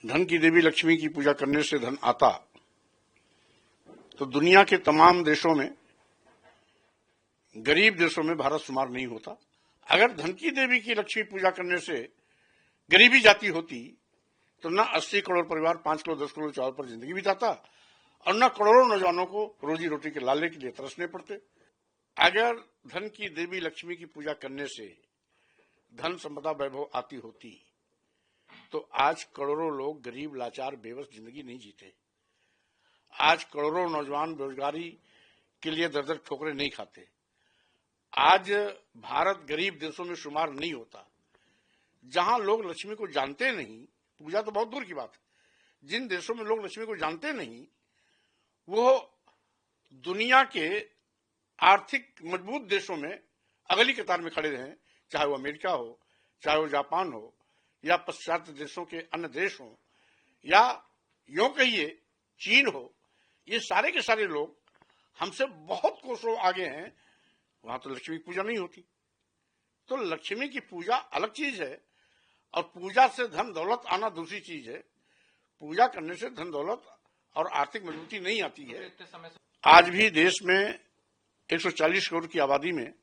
धन की देवी लक्ष्मी की पूजा करने से धन आता, तो दुनिया के तमाम देशों में, गरीब देशों में भारत शुमार नहीं होता। अगर धन की देवी की लक्ष्मी पूजा करने से गरीबी जाती होती तो न 80 करोड़ परिवार 5 करोड़ 10 करोड़ चावल पर जिंदगी बिताता और न करोड़ों नौजवानों को रोजी रोटी के लाले के लिए तरसने पड़ते। अगर धन की देवी लक्ष्मी की पूजा करने से धन संपदा वैभव आती होती तो आज करोड़ों लोग गरीब लाचार बेबस जिंदगी नहीं जीते। आज करोड़ों नौजवान बेरोजगारी के लिए दर दर ठोकरें नहीं खाते। आज भारत गरीब देशों में शुमार नहीं होता। जहां लोग लक्ष्मी को जानते नहीं, पूजा तो बहुत दूर की बात है, जिन देशों में लोग लक्ष्मी को जानते नहीं वो दुनिया के आर्थिक मजबूत देशों में अगली कतार में खड़े हैं, चाहे वो अमेरिका हो, चाहे वो जापान हो या पाश्चात्य देशों के अन्य देश हो या यूं कहिए चीन हो। ये सारे के सारे लोग हमसे बहुत कोसों आगे हैं, वहां तो लक्ष्मी की पूजा नहीं होती। तो लक्ष्मी की पूजा अलग चीज है और पूजा से धन दौलत आना दूसरी चीज है। पूजा करने से धन दौलत और आर्थिक मजबूती नहीं आती है। आज भी देश में 140 करोड़ की आबादी में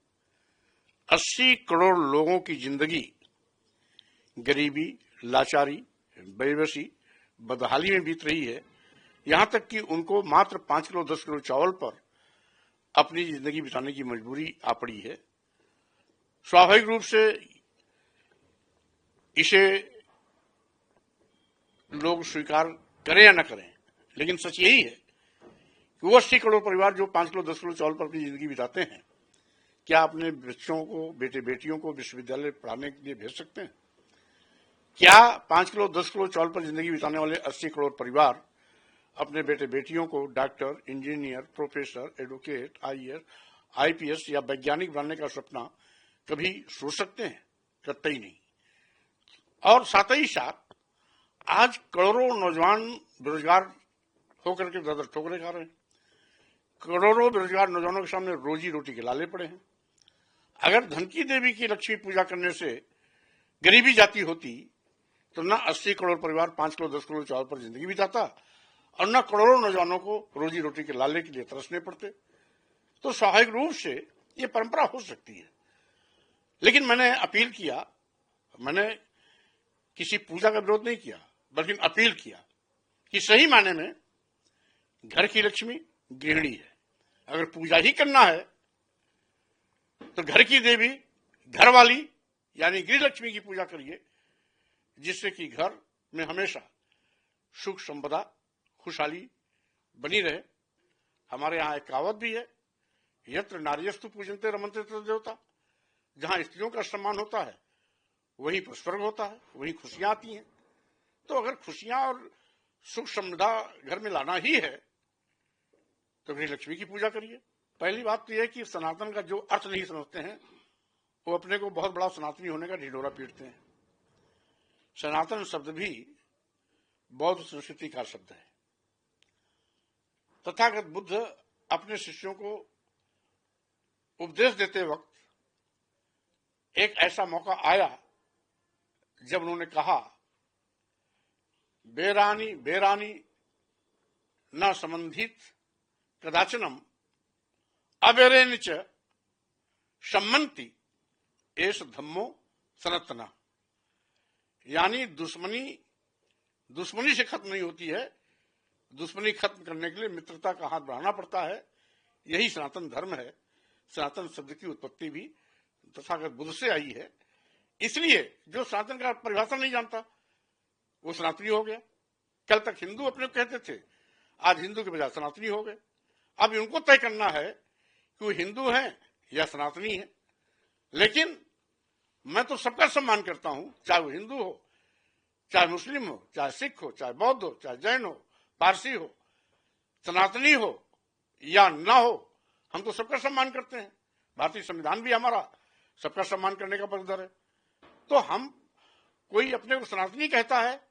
80 करोड़ लोगों की जिंदगी गरीबी, लाचारी, बेबसी, बदहाली में बीत रही है। यहां तक कि उनको मात्र 5 किलो 10 किलो चावल पर अपनी जिंदगी बिताने की मजबूरी आ पड़ी है। स्वाभाविक रूप से इसे लोग स्वीकार करें या न करें, लेकिन सच यही है कि वो 80 करोड़ परिवार जो 5 किलो 10 किलो चावल पर अपनी जिंदगी बिताते हैं, क्या अपने बच्चों को, बेटे बेटियों को विश्वविद्यालय पढ़ाने के लिए भेज सकते हैं? क्या 5 किलो 10 किलो चावल पर जिंदगी बिताने वाले 80 करोड़ परिवार अपने बेटे बेटियों को doctor, engineer, professor, advocate, IAS, IPS या वैज्ञानिक बनने का सपना कभी सोच सकते हैं? कतई नहीं। और साथ ही साथ आज करोड़ों नौजवान बेरोजगार होकर के दर दर ठोकरें खा रहे हैं। करोड़ों बेरोजगार नौजवानों के सामने रोजी रोटी के लाले पड़े हैं। अगर धन की देवी की लक्ष्मी पूजा करने से गरीबी जाती होती तो न 80 करोड़ परिवार 5 किलो 10 किलो चावल पर जिंदगी बिताता और न करोड़ों नौजवानों को रोजी रोटी के लाले के लिए तरसने पड़ते। तो स्वाभाविक रूप से ये परंपरा हो सकती है। लेकिन मैंने अपील किया, मैंने किसी पूजा का विरोध नहीं किया, बल्कि अपील किया कि सही मायने में घर की लक्ष्मी गृहिणी है। अगर पूजा ही करना है तो घर की देवी, घर वाली यानी गृह लक्ष्मी की पूजा करिए, जिससे कि घर में हमेशा सुख संपदा खुशहाली बनी रहे। हमारे यहाँ एक कहावत भी है, यत्र नार्यस्तु पूजन्ते रमन्ते तत्र देवता। जहां स्त्रियों का सम्मान होता है वहीं पर स्वर्ग होता है, वहीं खुशियां आती हैं। तो अगर खुशियां और सुख समृद्धा घर में लाना ही है तो गृह लक्ष्मी की पूजा करिए। पहली बात तो यह कि सनातन का जो अर्थ नहीं समझते हैं वो अपने को बहुत बड़ा सनातनी होने का ढिढोरा पीटते हैं। सनातन शब्द भी बौद्ध संस्कृति का शब्द है। तथागत बुद्ध अपने शिष्यों को उपदेश देते वक्त एक ऐसा मौका आया जब उन्होंने कहा, बेरानी बेरानी न संबंधित कदाचनम अबेरेन च सम्मन्ति एष धम्मो सनातना। यानी दुश्मनी से खत्म नहीं होती है, दुश्मनी खत्म करने के लिए मित्रता का हाथ बढ़ाना पड़ता है। यही सनातन धर्म है। सनातन शब्द की उत्पत्ति भी तथागत बुद्ध से आई है। इसलिए जो सनातन का परिभाषा नहीं जानता वो सनातनी हो गया। कल तक हिंदू अपने को कहते थे, आज हिंदू के बजाय सनातनी हो गए। अब उनको तय करना है कि वो हिंदू हैं या सनातनी है। लेकिन मैं तो सबका सम्मान करता हूं, चाहे वो हिंदू हो, चाहे मुस्लिम हो, चाहे सिख हो, चाहे बौद्ध हो, चाहे जैन हो, पारसी हो, सनातनी हो या ना हो, हम तो सबका सम्मान करते हैं। भारतीय संविधान भी हमारा सबका सम्मान करने का पक्षधर है। तो हम, कोई अपने को सनातनी कहता है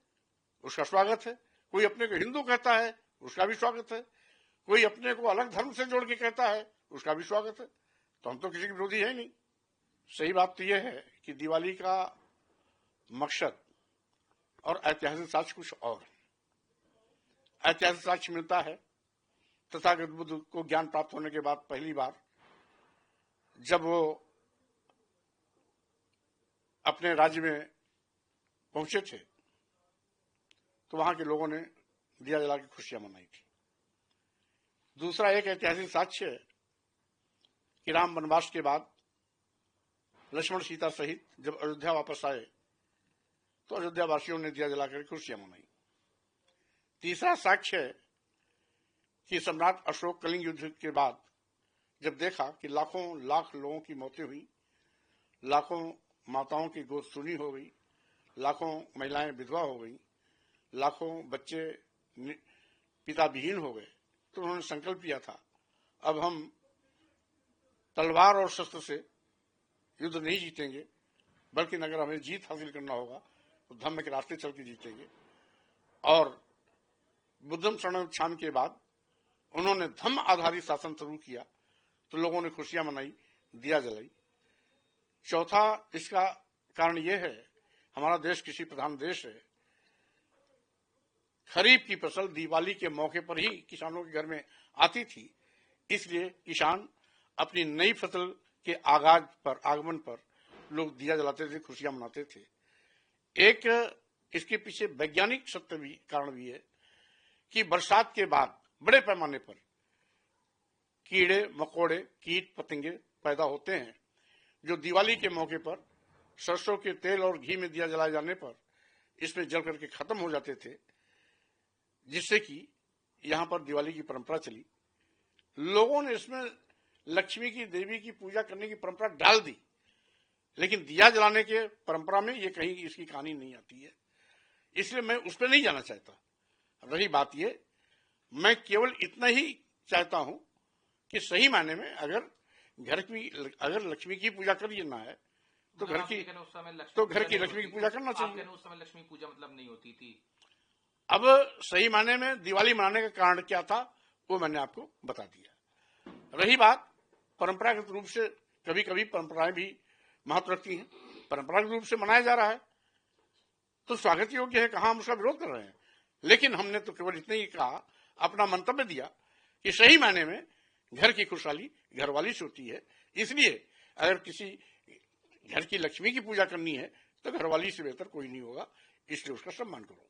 उसका स्वागत है, कोई अपने को हिंदू कहता है उसका भी स्वागत है, कोई अपने को अलग धर्म से जोड़ के कहता है उसका भी स्वागत है। तो हम तो किसी के विरोधी है ही नहीं। सही बात तो यह है कि दिवाली का मकसद और ऐतिहासिक साक्ष्य कुछ और है। ऐतिहासिक साक्ष्य मिलता है तथागत बुद्ध को ज्ञान प्राप्त होने के बाद पहली बार जब वो अपने राज्य में पहुंचे थे तो वहां के लोगों ने दिया जला के खुशियां मनाई थी। दूसरा एक ऐतिहासिक साक्ष्य है कि राम वनवास के बाद लक्ष्मण सीता सहित जब अयोध्या वापस आए तो अयोध्या वासियों ने दिया जलाकर खुशियां मनाई। तीसरा साक्ष्य है कि सम्राट अशोक कलिंग युद्ध के बाद जब देखा कि लाखों लाख लोगों की मौतें हुई, लाखों माताओं की गोद सुनी हो गई, लाखों महिलाएं विधवा हो गई, लाखों बच्चे पिता विहीन हो गए, तो उन्होंने संकल्प किया था अब हम तलवार और शस्त्र से युद्ध नहीं जीतेंगे, बल्कि अगर हमें जीत हासिल करना होगा तो धम्म के रास्ते चल के जीतेंगे। और बुद्धम शरणम के बाद उन्होंने धम्म आधारित शासन शुरू किया तो लोगों ने खुशियां मनाई, दिया जलाई। चौथा इसका कारण यह है हमारा देश कृषि प्रधान देश है। खरीफ की फसल दिवाली के मौके पर ही किसानों के घर में आती थी, इसलिए किसान अपनी नई फसल के आगमन पर लोग दिया जलाते थे, खुशियां मनाते थे। एक इसके पीछे वैज्ञानिक सत्य भी कारण भी है कि बरसात के बाद बड़े पैमाने पर कीड़े मकोड़े कीट पतंगे पैदा होते हैं जो दिवाली के मौके पर सरसों के तेल और घी में दिया जलाए जाने पर इसमें जल करके खत्म हो जाते थे, जिससे कि यहां पर दिवाली की परंपरा चली। लोगों ने इसमें लक्ष्मी की देवी की पूजा करने की परंपरा डाल दी, लेकिन दिया जलाने के परंपरा में ये कहीं इसकी कहानी नहीं आती है, इसलिए मैं उस पर नहीं जाना चाहता। रही बात ये, मैं केवल इतना ही चाहता हूं कि सही मायने में अगर लक्ष्मी की पूजा करना है तो घर की लक्ष्मी की पूजा करना चाहिए। उस समय लक्ष्मी पूजा मतलब नहीं होती थी। अब सही मायने में दिवाली मनाने का कारण क्या था वो मैंने आपको बता दिया। रही बात परंपरागत रूप से, कभी कभी परंपराएं भी महत्व रखती हैं, परंपरागत रूप से मनाया जा रहा है तो स्वागत योग्य है, कहां हम उसका विरोध कर रहे हैं। लेकिन हमने तो केवल इतना ही कहा, अपना मंतव्य दिया कि सही मायने में घर की खुशहाली घरवाली से होती है, इसलिए अगर किसी घर की लक्ष्मी की पूजा करनी है तो घरवाली से बेहतर कोई नहीं होगा, इसलिए उसका सम्मान करो।